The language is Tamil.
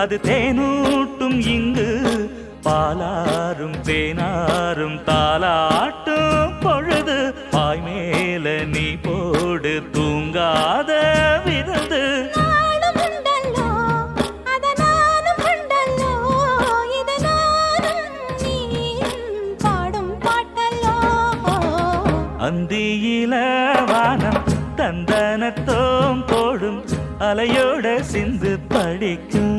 அது தேனூட்டும் இங்கு பாலாரும் தேனாரும் தாலாட்டும் பொழுது பாய் மேல நீ போடு தூங்காத விருந்து அந்தியில வானம் தந்தனத்தோம் போடும் அலையோட சிந்து படிக்கும்